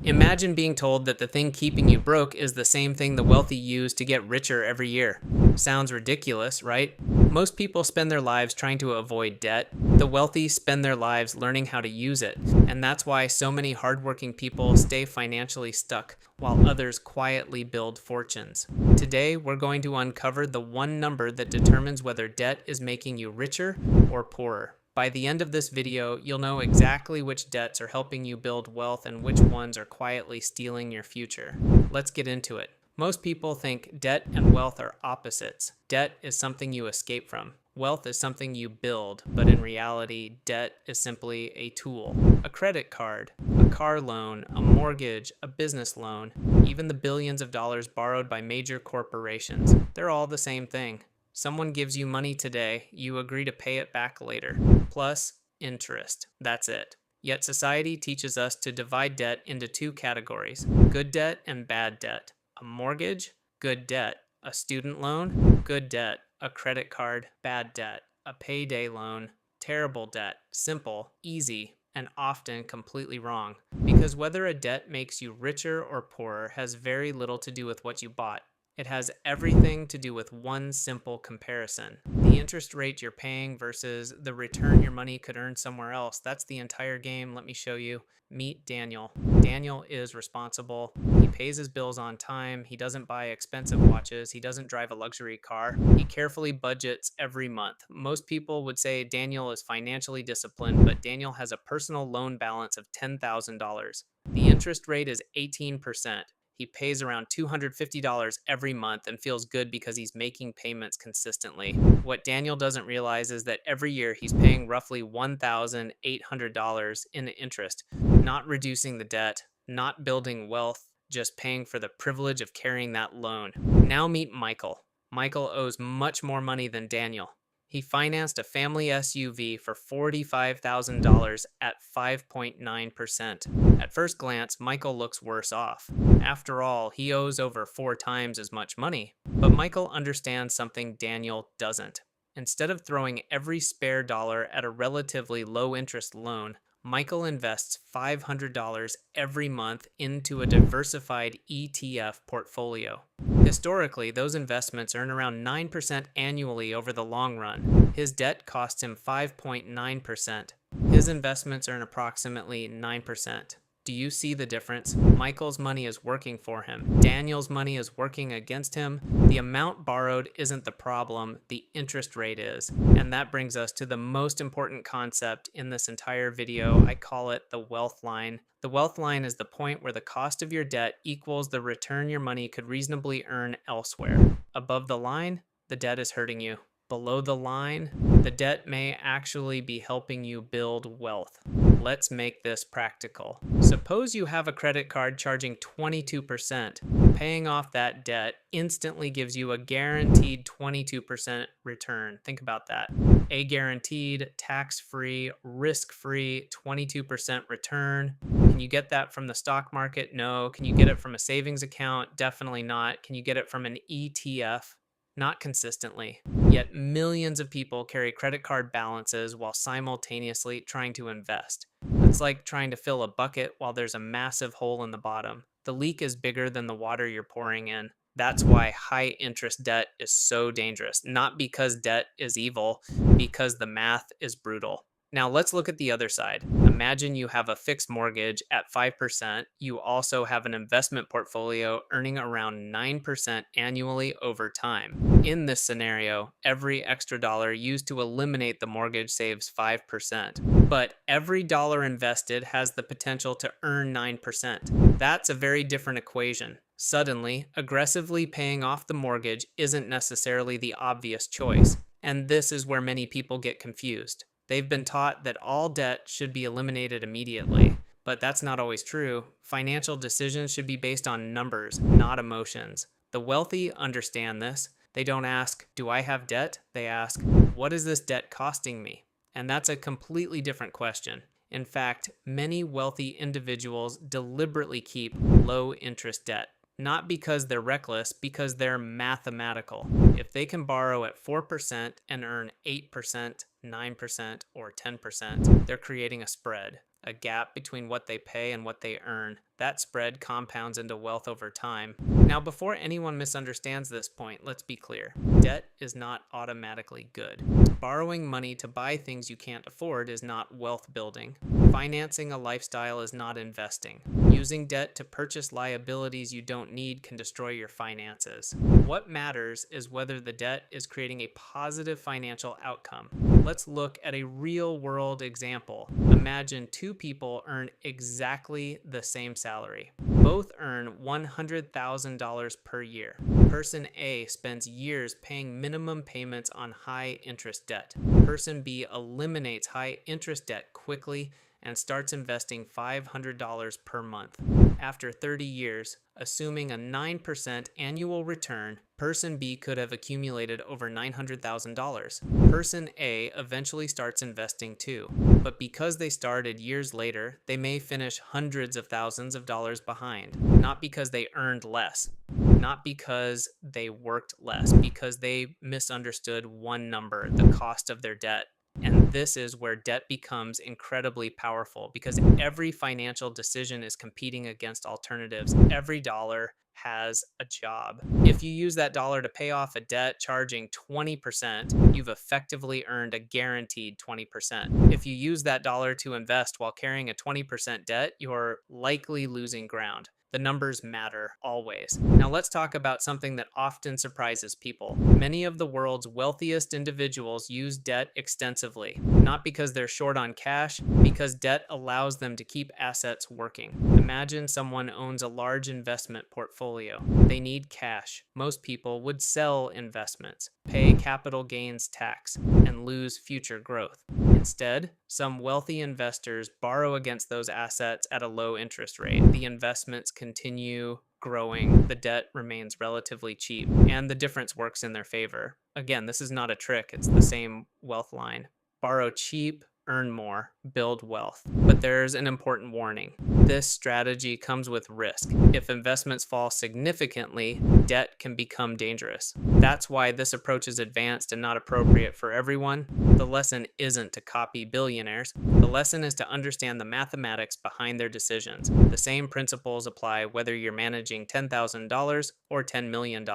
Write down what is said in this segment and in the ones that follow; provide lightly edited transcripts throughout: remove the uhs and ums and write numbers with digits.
Imagine being told that the thing keeping you broke is the same thing the wealthy use to get richer every year. Sounds ridiculous, right? Most people spend their lives trying to avoid debt. The wealthy spend their lives learning how to use it. And that's why so many hardworking people stay financially stuck, while others quietly build fortunes. Today, we're going to uncover the one number that determines whether debt is making you richer or poorer. By the end of this video, you'll know exactly which debts are helping you build wealth and which ones are quietly stealing your future. Let's get into it. Most people think debt and wealth are opposites. Debt is something you escape from. Wealth is something you build, but in reality, debt is simply a tool. A credit card, a car loan, a mortgage, a business loan, even the billions of dollars borrowed by major corporations. They're all the same thing. Someone gives you money today, you agree to pay it back later. Plus interest. That's it. Yet society teaches us to divide debt into two categories: good debt and bad debt. A mortgage, good debt. A student loan, good debt. A credit card, bad debt. A payday loan, terrible debt. Simple, easy, and often completely wrong. Because whether a debt makes you richer or poorer has very little to do with what you bought. It has everything to do with one simple comparison. The interest rate you're paying versus the return your money could earn somewhere else. That's the entire game. Let me show you. Meet Daniel. Daniel is responsible. He pays his bills on time. He doesn't buy expensive watches. He doesn't drive a luxury car. He carefully budgets every month. Most people would say Daniel is financially disciplined, but Daniel has a personal loan balance of $10,000. The interest rate is 18%. He pays around $250 every month and feels good because he's making payments consistently. What Daniel doesn't realize is that every year he's paying roughly $1,800 in interest, not reducing the debt, not building wealth, just paying for the privilege of carrying that loan. Now meet Michael. Michael owes much more money than Daniel. He financed a family SUV for $45,000 at 5.9%. At first glance, Michael looks worse off. After all, he owes over 4 times as much money. But Michael understands something Daniel doesn't. Instead of throwing every spare dollar at a relatively low-interest loan, Michael invests $500 every month into a diversified ETF portfolio. Historically, those investments earn around 9% annually over the long run. His debt costs him 5.9%. His investments earn approximately 9%. Do you see the difference? Michael's money is working for him. Daniel's money is working against him. The amount borrowed isn't the problem, the interest rate is. And that brings us to the most important concept in this entire video. I call it the wealth line. The wealth line is the point where the cost of your debt equals the return your money could reasonably earn elsewhere. Above the line, the debt is hurting you. Below the line, the debt may actually be helping you build wealth. Let's make this practical. Suppose you have a credit card charging 22%. Paying off that debt instantly gives you a guaranteed 22% return. Think about that. A guaranteed, tax-free, risk-free 22% return. Can you get that from the stock market? No. Can you get it from a savings account? Definitely not. Can you get it from an ETF? Not consistently. Yet millions of people carry credit card balances while simultaneously trying to invest. It's like trying to fill a bucket while there's a massive hole in the bottom. The leak is bigger than the water you're pouring in. That's why high interest debt is so dangerous. Not because debt is evil, because the math is brutal. Now let's look at the other side. Imagine you have a fixed mortgage at 5%. You also have an investment portfolio earning around 9% annually over time. In this scenario, every extra dollar used to eliminate the mortgage saves 5%. But every dollar invested has the potential to earn 9%. That's a very different equation. Suddenly, aggressively paying off the mortgage isn't necessarily the obvious choice. And this is where many people get confused. They've been taught that all debt should be eliminated immediately, but that's not always true. Financial decisions should be based on numbers, not emotions. The wealthy understand this. They don't ask, do I have debt? They ask, what is this debt costing me? And that's a completely different question. In fact, many wealthy individuals deliberately keep low interest debt. Not because they're reckless, because they're mathematical. If they can borrow at 4% and earn 8%, 9%, or 10%, they're creating a spread, a gap between what they pay and what they earn. That spread compounds into wealth over time. Now, before anyone misunderstands this point, let's be clear. Debt is not automatically good. Borrowing money to buy things you can't afford is not wealth building. Financing a lifestyle is not investing. Using debt to purchase liabilities you don't need can destroy your finances. What matters is whether the debt is creating a positive financial outcome. Let's look at a real-world example. Imagine two people earn exactly the same salary. Both earn $100,000 per year. Person A spends years paying minimum payments on high-interest debt. Person B eliminates high-interest debt quickly and starts investing $500 per month. After 30 years, assuming a 9% annual return, Person B could have accumulated over $900,000. Person A eventually starts investing too, but because they started years later, they may finish hundreds of thousands of dollars behind, not because they earned less. Not because they worked less, because they misunderstood one number, the cost of their debt. And this is where debt becomes incredibly powerful because every financial decision is competing against alternatives. Every dollar has a job. If you use that dollar to pay off a debt charging 20%, you've effectively earned a guaranteed 20%. If you use that dollar to invest while carrying a 20% debt, you're likely losing ground. The numbers matter always. Now let's talk about something that often surprises people. Many of the world's wealthiest individuals use debt extensively, not because they're short on cash, because debt allows them to keep assets working. Imagine someone owns a large investment portfolio. They need cash. Most people would sell investments, pay capital gains tax, and lose future growth. Instead, some wealthy investors borrow against those assets at a low interest rate. The investments continue growing, the debt remains relatively cheap, and the difference works in their favor. Again, this is not a trick, it's the same wealth line. Borrow cheap, earn more, build wealth. But there's an important warning. This strategy comes with risk. If investments fall significantly, debt can become dangerous. That's why this approach is advanced and not appropriate for everyone. The lesson isn't to copy billionaires. The lesson is to understand the mathematics behind their decisions. The same principles apply whether you're managing $10,000 or $10 million.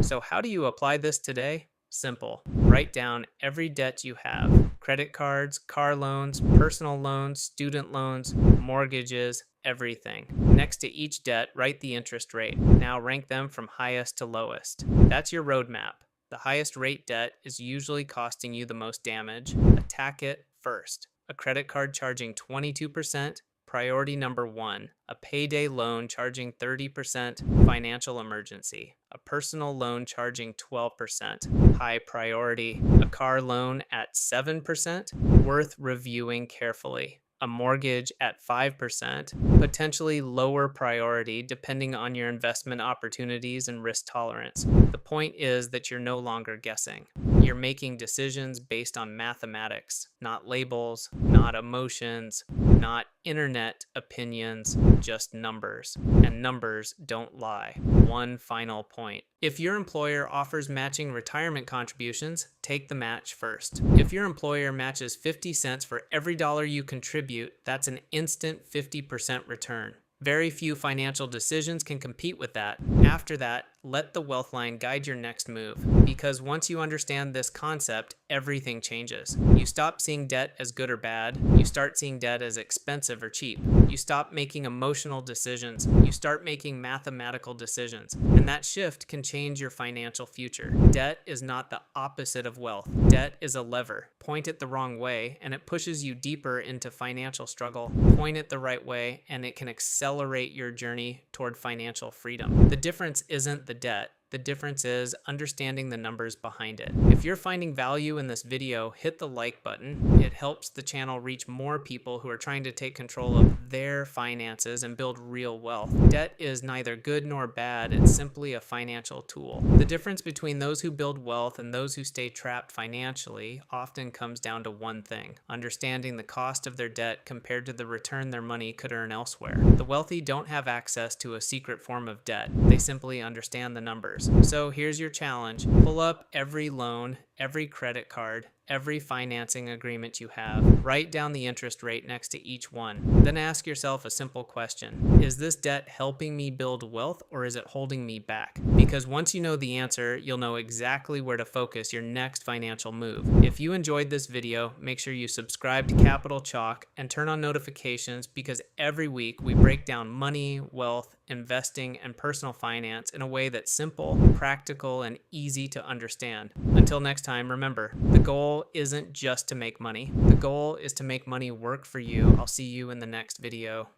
So how do you apply this today? Simple. Write down every debt you have. Credit cards, car loans, personal loans, student loans, mortgages, everything. Next to each debt, write the interest rate. Now rank them from highest to lowest. That's your roadmap. The highest rate debt is usually costing you the most damage. Attack it first. A credit card charging 22%, priority number 1. A payday loan charging 30%, financial emergency. A personal loan charging 12%, high priority. A car loan at 7%, worth reviewing carefully. A mortgage at 5%, potentially lower priority depending on your investment opportunities and risk tolerance. The point is that you're no longer guessing. You're making decisions based on mathematics, not labels, not emotions, not internet opinions, just numbers. And numbers don't lie. One final point. If your employer offers matching retirement contributions, take the match first. If your employer matches 50 cents for every dollar you contribute, that's an instant 50% return. Very few financial decisions can compete with that. After that, let the wealth line guide your next move. Because once you understand this concept, everything changes. You stop seeing debt as good or bad. You start seeing debt as expensive or cheap. You stop making emotional decisions. You start making mathematical decisions. And that shift can change your financial future. Debt is not the opposite of wealth. Debt is a lever. Point it the wrong way, and it pushes you deeper into financial struggle. Point it the right way, and it can accelerate your journey toward financial freedom. The difference isn't the debt. The difference is understanding the numbers behind it. If you're finding value in this video, hit the like button. It helps the channel reach more people who are trying to take control of their finances and build real wealth. Debt is neither good nor bad. It's simply a financial tool. The difference between those who build wealth and those who stay trapped financially often comes down to one thing: understanding the cost of their debt compared to the return their money could earn elsewhere. The wealthy don't have access to a secret form of debt. They simply understand the numbers. So here's your challenge. Pull up every loan, every credit card, every financing agreement you have. Write down the interest rate next to each one. Then ask yourself a simple question. Is this debt helping me build wealth, or is it holding me back? Because once you know the answer, you'll know exactly where to focus your next financial move. If you enjoyed this video, make sure you subscribe to Capital Chalk and turn on notifications, because every week we break down money, wealth, investing, and personal finance in a way that's simple, practical, and easy to understand. Until next time, remember, the goal isn't just to make money. The goal is to make money work for you. I'll see you in the next video.